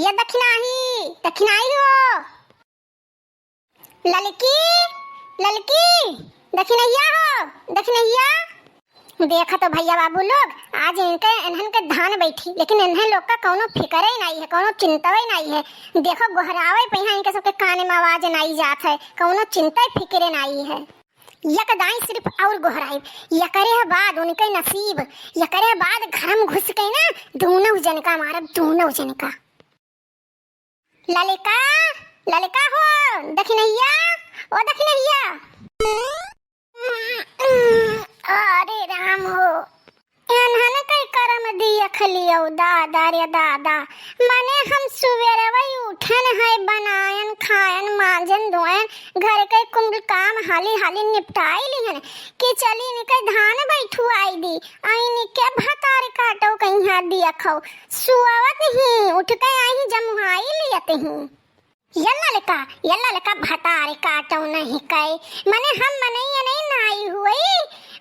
ये दक्षिणाही दक्षिणाही हो, ललकी ललकी दक्षिणैया हो, दक्षिणैया। देखा तो भैया बाबू लोग आज इन्हन के धान बैठी, लेकिन इन्हें लोग का कौनो फिक्र ही नहीं है, कौनो चिंता ही नहीं है। देखो गोहरावे पे इनके सबके काने में आवाज नहीं जात है, कौनो चिंता फिक्रे नहीं है। यकदाई सिर्फ और गोहराई यकरे बाद उनके नसीब, यकरे बाद घर में घुस के ना दोनों जन का मारब, दोनों जन का। ललिका ललिका हो, दक्षिणैया ओ दक्षिणैया। अरे राम हो, इन्हने कई करम दिया खलियो दादा रे दादा। मने हम सुवेरे वही उठन है, बनायन खायन मांजन धोयन घर के कुंभ काम हाली हाली निपटाई लिहन कि चली निके धान बैठू आई दी आई निके भतार काटो कहीं हाथ दिया खाओ सुआवत ही उठ के आई जमुहाई लियते ही। यल्ला लका भतार काटो नहीं कई मने हम मने ये नहीं नाई हुई,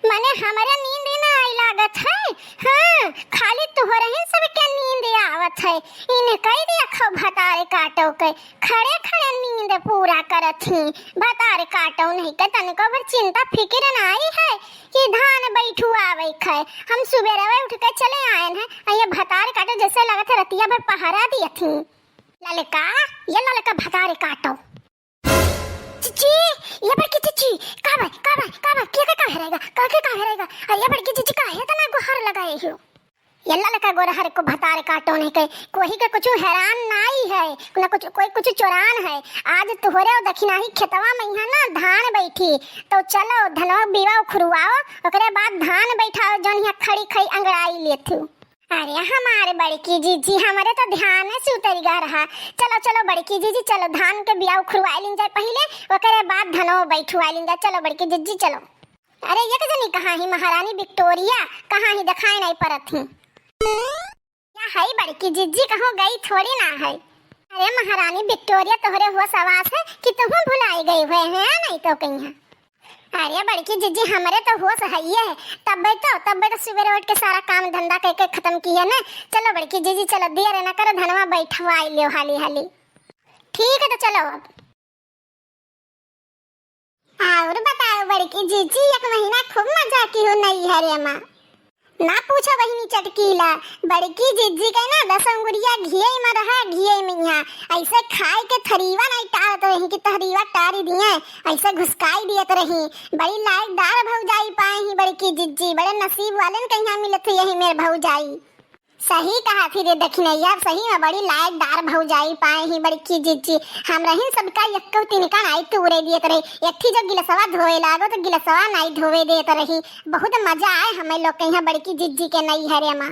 मने हमारे नींद ना आई लागत है। हाँ खाली तुहरे ही सब के नींद आवत है, इन्हें कह दिया खो भतार काटो के खड़े खड़े नींद पूरा करत ही। भतार काटो नहीं के तनको भर चिंता फिक्र ना आई है कि धान बैठू आवे खे। हम सुबेरे उठ के चले आए हैं, ये भतार काटो जैसे लगत है रतिया भर पहरा दिया थी। ललका ये ललका भतार काटो चिची, ये बड़की चिची का के रहेगा ये बड़की चिची का है तना गोहर लगाए हो। यल्ला लका गोरहर को भतार काटो नहीं के कोई के कुछ हैरान नाई है, ना कुछ कोई कुछ चुरान है। आज तोहरे और दक्षिणाही खेतवा में यहाँ ना धान बैठी, तो चलो धनवा बीवा खुरवाओ, ओकरे बाद धान बैठाओ जौन यहाँ खड़ी खड़ी अंगड़ाई लेथू। अरे हमारे बड़की जीजी हमारे तो ध्यान से उतर गया रहा। चलो चलो बड़की जीजी चलो धान के बियाव खुरवाई लिन जाए पहले, ओकरे बाद धनो बैठवाई लिन जाए। चलो बड़की जीजी चलो। अरे ये कजनी कहाँ ही महारानी विक्टोरिया कहाँ ही दिखाई नहीं पड़त ही। क्या है बड़की जीजी कहाँ गई थोड़ी ना है। अरे महारानी विक्टोरिया तोहरे हुआ सवास है कि तुम भुलाई गई हुए हैं नहीं तो कहीं। अरे बड़की जीजी हमारे तो होश है ये, तब तो सुबह उठ के सारा काम धंधा करके खत्म किया ना। चलो बड़की जीजी चलो देर ना करो, धनवा बैठवाई लियो हाली हाली। ठीक है तो चलो अब। और बताओ बड़की जीजी एक महीना खूब मजा की हो नहीं हरे माँ ना पूछो बहिनी चटकीला। बड़की जीजी के ना 10 अंगुरिया घिये में रहा, घिये में यहाँ ऐसे खाए के थरीवा नहीं टारत रही कि तहरीवा टारी दिए, ऐसे घुसकाई दियत रही। बड़ी लायकदार भौजाई पाए ही बड़की जीजी, बड़े नसीब वाले के यहाँ मिलत यही मेरे भौजाई। सही कहा फिर दक्षिणैया, सही में बड़ी लायकदार भौजाई पाए ही बड़की जीजी। हम रही सबका यक्को तिनका नहीं तूरे दियत रही, एक थी जो गिलसवा धोए लागो तो गिलसवा नहीं धोवे देत रही। बहुत मजा आए हमें लोग के यहाँ बड़की जीजी के नहीं हरे माँ।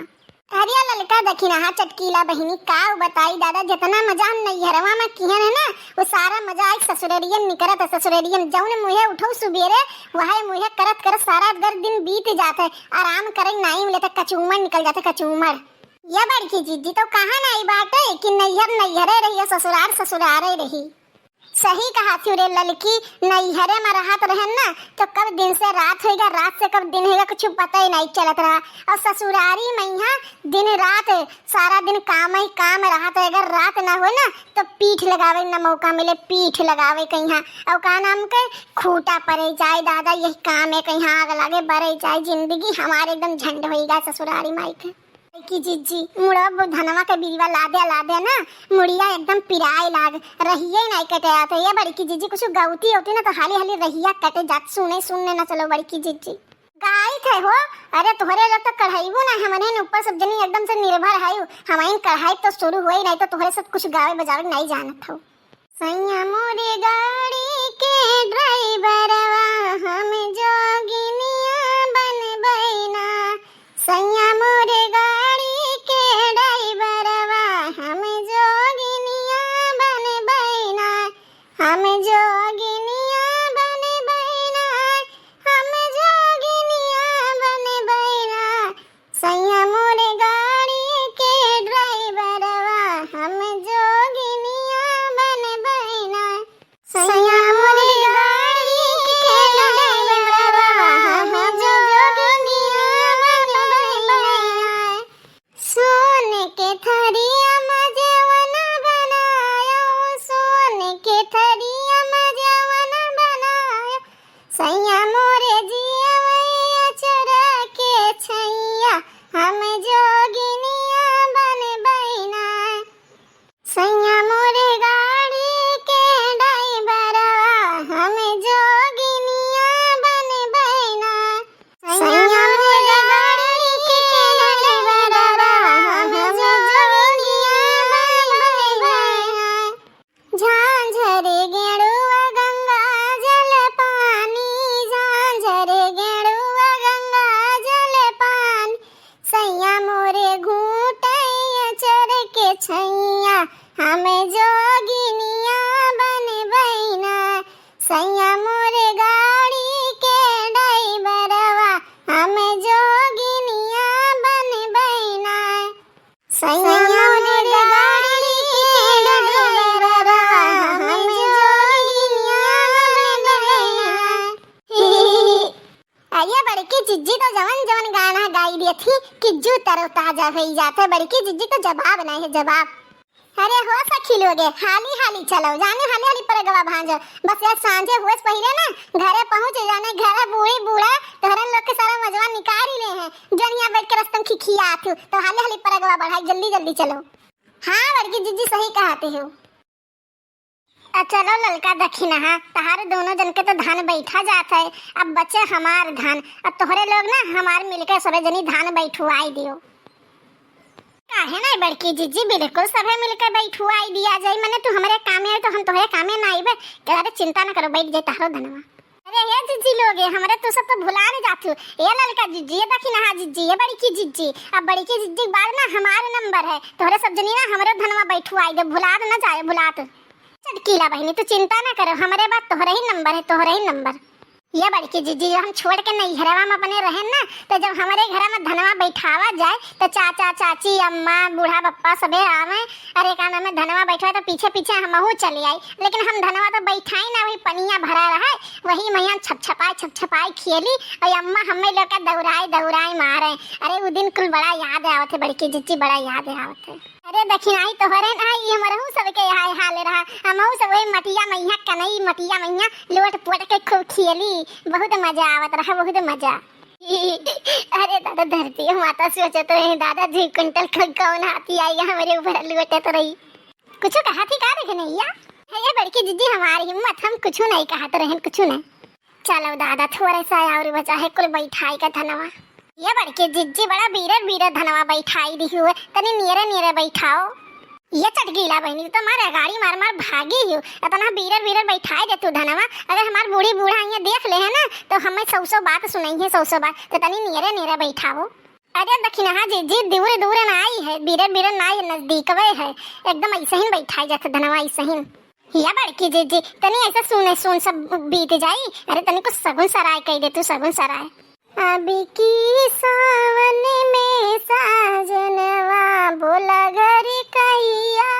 अरे ललका दक्षिणा चटकीला बहिनी का बताई दादा, जितना मजा हम नहीं हरवा में किहन है ना वो सारा मजा एक ससुरेरियम निकरत है। ससुरेरियम जौन मुहे उठो सुबेरे वह मुहे करत करत सारा दिन बीत जाता है, आराम करे नहीं मिले तो कचूमर निकल जाते कचूमर। ये बड़की जीजी तो कहाँ नहीं बाटे कि नैहरे रही ससुरार ससुरारे रही। सही कहा फिर ललकी, नैहरे में रहा तो रहन ना तो कब दिन से रात होएगा, रात से कब दिन होएगा कुछ पता ही नहीं चलत रहा। और ससुरारी में यहाँ दिन रात सारा दिन काम ही काम रहा, तो अगर रात ना हो ना तो पीठ लगावे ना मौका मिले, पीठ लगावे कहीं और का नाम के खूटा पड़े जाए दादा, यही काम है कहीं आग लगे बढ़े जाए। जिंदगी हमारे एकदम झंड होएगा ससुरारी माई के। की जीजी मुड़ा धनवा के बीवा लादे ना मुड़िया एकदम पिराए लाग रहिए नहीं कटे आते। ये बड़की जीजी कुछ गौती होती ना तो हाली हाली रहिया कटे जात सुनने ना। चलो बड़की जीजी गाय थे हो। अरे तुम्हारे लोग तो कढ़ाईबो ना, हमारे ऊपर सब जनी एकदम से निर्भर है, हमारी कढ़ाई तो शुरू हुई नहीं तो तुम्हारे सब कुछ गावे बजावे नहीं जानत हो। सैया मोरे गाड़ी के ड्राइवरवा हम जोगिनिया बन बैना, सैया मोरे गाड़ी के ड्राइवरवा हम जोगिनिया बन बैना, हम जोगिनिया बन बैना, हम जोगिनिया बन बैना, सैया मोरे गाड़ी के ड्राइवरवा हम जोगिनिया बन बैना, सैया मोरे गाड़ी के ड्राइवरवा हम जोगिनिया बन बैना। सोने के थरिया मजेवना हमें जोगिनिया बन बैना सैया मोरे गाड़ी के ड्राइवरवा हमें जोगिनिया बन बैना सैया मोरे गाड़ी के ड्राइवरवा हमें जोगिनिया बन बैना। अरे बड़की जिज्जी तो जवन जवन गाना गाई दी थी कि जू तरो ताजा हो जाते। बड़की जिज्जी तो जवाब नहीं है जवाब। अरे हो सखी लोगे हाली हाली चलो जाने हाली हाली पर गवा भांजो बस यार सांझे हुए पहले ना घरे पहुंच जाने घरे बूढ़ी बूढ़ा तोहरन लोग के सारा मजवा निकाल ही ले हैं जनिया बैठ के रस्तम खिखिया थू तो हाली हाली पर गवा बढ़ाई जल्दी जल्दी चलो। हाँ बड़की जिज्जी सही कहते हो। चलो ललका दखिना हाँ तहारे दोनों जन के तो धान बैठा जाता है अब बचे हमार धान अब तोहरे लोग ना हमार मिलकर सबे जनी धान बैठुआई दियो। काहे नहीं बड़की जिज्जी बिल्कुल सबे मिलकर बैठुआई दिया जाए मने तू हमारे कामे है तो हम तोहरे कामे ना आइबे अरे चिंता ना करो बैठ जाए तारो धनवा। अरे ये जिज्जी लोग हमारे तू सब तो भुला नहीं जातू ये ललका जिज्जी ये दखिना हाँ जिज्जी ये बड़की जिज्जी अब बड़की जिज्जी बाद ना हमारा नंबर है तोहरे सब जनी ना हमारे धनवा बैठुआई दे भुला ना जाए भुलात चटकीला बहनी तू चिंता ना करो हमारे बात तोहरे ही नंबर है तोहरे ही नंबर। ये बड़की जिज्जी हम छोड़ के नहीं घरवा में अपने रहे ना तो जब हमारे घर में धनवा बैठावा जाए तो चाचा चाची अम्मा बूढ़ा बप्पा सबे आवे अरे काना में धनवा बैठवा तो पीछे पीछे हमहू चली आई लेकिन हम धनवा तो बैठाई ना वही पनिया भरा रहा वही मैया छपछपाई खेली और अम्मा हमें लोग दौड़ाई मारे। अरे वो दिन कुल बड़ा याद आवत है बड़की जिज्जी बड़ा याद आवत है। अरे दखिनाई तो हरे ना ये हमरहू सबके हाल रहा हमहू सब वही मटिया मैया कनई मटिया मैया लोट पोट के खूब खेली बहुत मजा आवत रहा बहुत मजा। अरे दादा धरती माता सोचे तो दादा जी कुंटल कौन हाथी आई हमारे ऊपर लोटे तो रही कुछ कहा थी का देखे नहीं या ये बड़की जिज्जी हमारी हिम्मत हम कुछ नहीं कहा तो रहन कुछ नहीं। चलो दादा थोड़ा सा और बचा है कुल बैठाई का धनवा ये बड़की जिज्जी बड़ा बीरर धनवा बैठाई दी हुए तनी नीरे बैठाओ। ये चटकीला बहनी तो मारे गाड़ी मार भागी हूँ इतना बीरर बैठाई दे तू धनवा अगर हमार बूढ़ी बूढ़ा यहाँ देख ले है ना तो हमें सौ बात सुनाई है सौ बात तो तनी नीरे बैठाओ। अरे दखिना हाँ जिज्जी दूर ना आई है बीरर ना आई नजदीक वे है एकदम ऐसे ही बैठाई जाते धनवा ऐसे ही। या बड़की जिज्जी तनी ऐसा सुन सब बीत जाई अरे तनी कुछ सगुन सराय कह दे तू सगुन सराय। अभी की सावन में साजनवा बोला घर कहिया